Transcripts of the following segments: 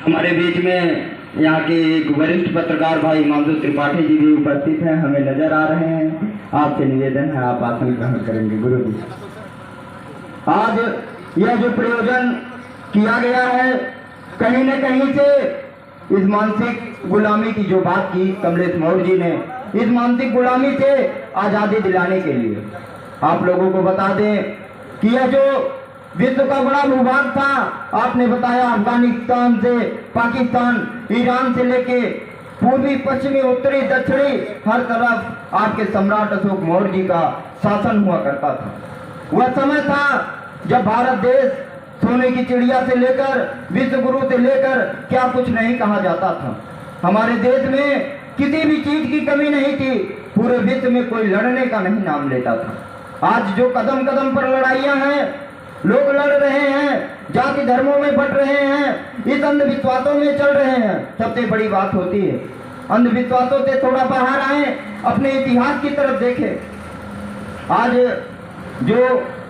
हमारे बीच में यहाँ के एक वरिष्ठ पत्रकार भाई हिमांशु त्रिपाठी जी भी उपस्थित हैं, हमें नजर आ रहे हैं। आपसे निवेदन है आप आसन ग्रहण करेंगे। गुरु जी, आज यह जो प्रयोजन किया गया है, कहीं न कहीं से इस मानसिक गुलामी की जो बात की कमलेश मौर्य जी ने, इस मानसिक गुलामी से आजादी दिलाने के लिए आप लोगों को बता दें कि यह जो विश्व का बड़ा भूभाग था, आपने बताया अफगानिस्तान से पाकिस्तान, ईरान से लेके पूर्वी पश्चिमी उत्तरी दक्षिणी हर तरफ आपके सम्राट अशोक मौर्य जी का शासन हुआ करता था। वह समय था जब भारत देश सोने की चिड़िया से लेकर विश्व गुरु से लेकर क्या कुछ नहीं कहा जाता था। हमारे देश में किसी भी चीज की कमी नहीं थी, पूरे विश्व में कोई लड़ने का नहीं नाम लेता था। आज जो कदम कदम पर लड़ाइयां हैं, लोग लड़ रहे हैं, जाति धर्मों में बट रहे हैं, इस अंधविश्वासों में चल रहे हैं। सबसे बड़ी बात होती है अंधविश्वासों से थोड़ा बाहर आए, अपने इतिहास की तरफ देखें। आज जो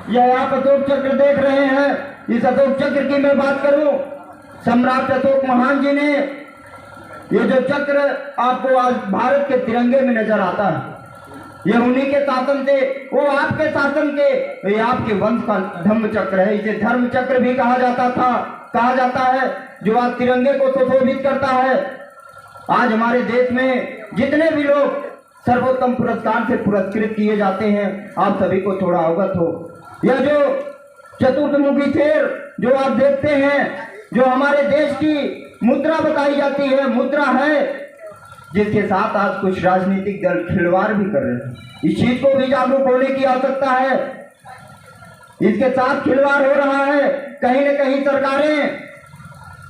यह आप अशोक चक्र देख रहे हैं, इस अशोक चक्र की मैं बात करूं, सम्राट अशोक महान जी ने ये जो चक्र आपको आज भारत के तिरंगे में नजर आता है, ये उन्हीं के शासन से, वो आपके शासन के, ये आपके वंश का धर्म चक्र है। इसे धर्म चक्र भी कहा जाता है, जो आज तिरंगे को सुशोभित करता है। आज हमारे देश में जितने भी लोग सर्वोत्तम पुरस्कार से पुरस्कृत किए जाते हैं, आप सभी को थोड़ा अवगत हो। यह जो चतुर्थमुखी शेर जो आप देखते हैं, जो हमारे देश की मुद्रा बताई जाती है, मुद्रा है जिसके साथ आज कुछ राजनीतिक दल खिलवाड़ भी कर रहे हैं। इस चीज को भी जागरूक होने की आवश्यकता है। इसके साथ खिलवाड़ हो रहा है। कहीं न कहीं सरकारें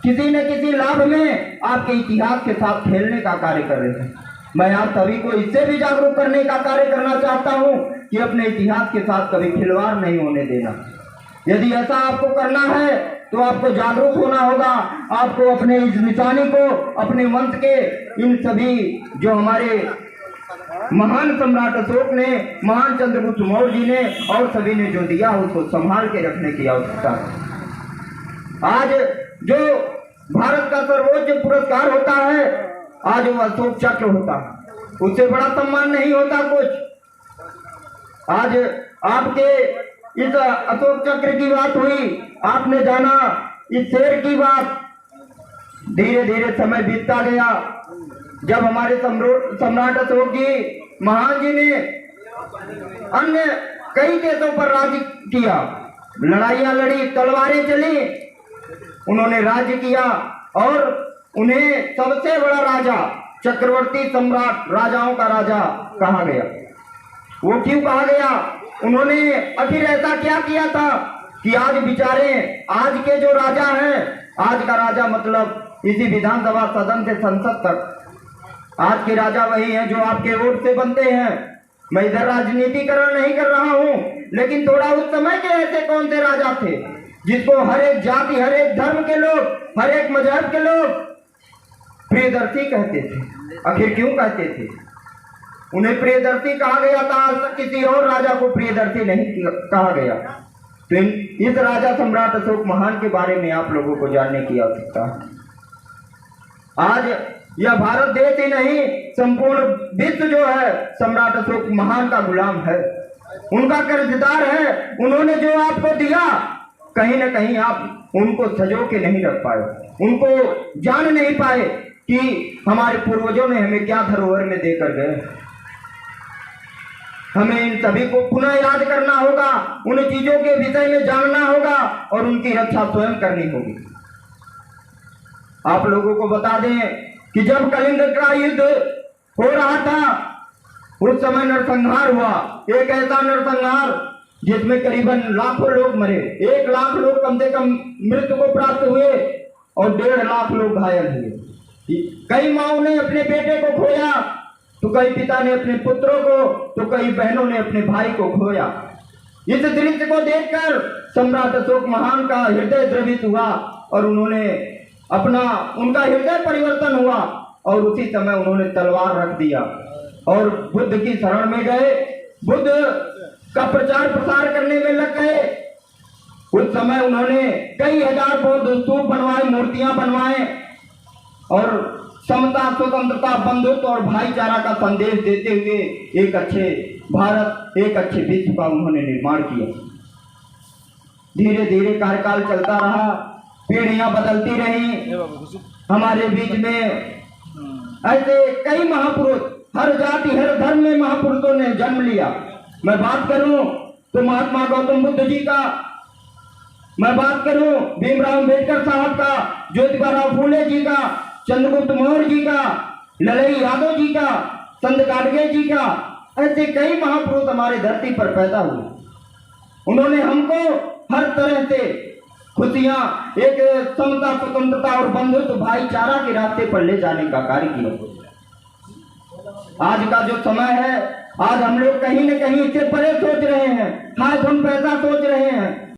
किसी न किसी लाभ में आपके इतिहास के साथ खेलने का कार्य कर रहे हैं। मैं आप सभी को इससे भी जागरूक करने का कार्य करना चाहता हूं कि अपने इतिहास के साथ कभी खिलवाड़ नहीं होने देना। यदि ऐसा आपको करना है तो आपको जागरूक होना होगा। आपको अपने इस निशानी को, अपने वंश के इन सभी जो हमारे महान सम्राट अशोक ने, महान चंद्रगुप्त मौर्य जी ने और सभी ने जो दिया, उसको संभाल के रखने की आवश्यकता है। आज जो भारत का सर्वोच्च पुरस्कार होता है, आज वो अशोक चक्र होता है, उससे बड़ा सम्मान नहीं होता कुछ। आज आपके इस अशोक चक्र की बात हुई, आपने जाना इस शेर की बात। धीरे धीरे समय बीतता गया, जब हमारे सम्राट अशोक जी महान जी ने अन्य कई देशों पर राज्य किया, लड़ाइयां लड़ी, तलवारें चली, उन्होंने राज्य किया और उन्हें सबसे बड़ा राजा, चक्रवर्ती सम्राट, राजाओं का राजा कहा गया। वो क्यों कहा गया? उन्होंने आखिर ऐसा क्या किया था कि आज बेचारे, आज के जो राजा हैं, आज का राजा मतलब इसी विधानसभा सदन से संसद तक, आज के राजा वही हैं जो आपके वोट से बनते हैं। मैं इधर राजनीतिकरण नहीं कर रहा हूं, लेकिन थोड़ा उस समय के ऐसे कौन से राजा थे जिसको हर एक जाति, हर एक धर्म के लोग, हर एक मजहब के लोग प्रियदर्शी कहते थे। आखिर क्यों कहते थे? उन्हें प्रियदर्शी कहा गया था, आज तक किसी और राजा को प्रियदर्शी नहीं कहा गया। तो इस राजा सम्राट अशोक महान के बारे में आप लोगों को जानने की आवश्यकता है। आज यह भारत देश ही नहीं, संपूर्ण विश्व जो है सम्राट अशोक महान का गुलाम है, उनका कर्जदार है। उन्होंने जो आपको दिया, कहीं न कहीं आप उनको सजो के नहीं रख पाए, उनको जान नहीं पाए कि हमारे पूर्वजों ने हमें क्या धरोहर में देकर गए। हमें इन सभी को पुनः याद करना होगा, उन चीजों के विषय में जानना होगा और उनकी रक्षा स्वयं करनी होगी। आप लोगों को बता दें कि जब कलिंग का युद्ध हो रहा था, उस समय नरसंहार हुआ। एक ऐसा नरसंहार जिसमें करीबन लाखों लोग मरे, 1 लाख लोग कम से कम मृत्यु को प्राप्त हुए और 1.5 लाख लोग घायल हुए। कई माओं ने अपने बेटे को खोया, तो कई पिता ने अपने पुत्रों को, तो कई बहनों ने अपने भाई को खोया। इस दृश्य को देखकर सम्राट अशोक महान का हृदय द्रवित हुआ और उनका हृदय परिवर्तन हुआ और उसी समय उन्होंने तलवार रख दिया और बुद्ध की शरण में गए, बुद्ध का प्रचार प्रसार करने में लग गए। उस समय उन्होंने कई हजार बौद्ध स्तूप बनवाए, मूर्तियां बनवाए और समता, स्वतंत्रता, बंधुत्व और भाईचारा का संदेश देते हुए एक अच्छे भारत, एक अच्छे विश्व का उन्होंने निर्माण किया। धीरे धीरे कार्यकाल चलता रहा, पीढ़ियां बदलती रही, हमारे बीच में ऐसे कई महापुरुष, हर जाति हर धर्म में महापुरुषों ने जन्म लिया। मैं बात करूं तो महात्मा गौतम बुद्ध जी का, मैं बात करूं भीमराव अम्बेडकर साहब का, ज्योतिबा फूले जी का, चंद्रगुप्त मौर्य जी का, लड़ई यादव जी का, संत गाडगे जी का, ऐसे कई महापुरुष हमारे धरती पर पैदा हुए। उन्होंने हमको हर तरह से खुशियां, एक समता, स्वतंत्रता और बंधुत्व, भाईचारा के रास्ते पर ले जाने का कार्य किया। आज का जो समय है, आज हम लोग कहीं न कहीं इससे परे सोच रहे हैं, आज हम पैसा सोच रहे हैं।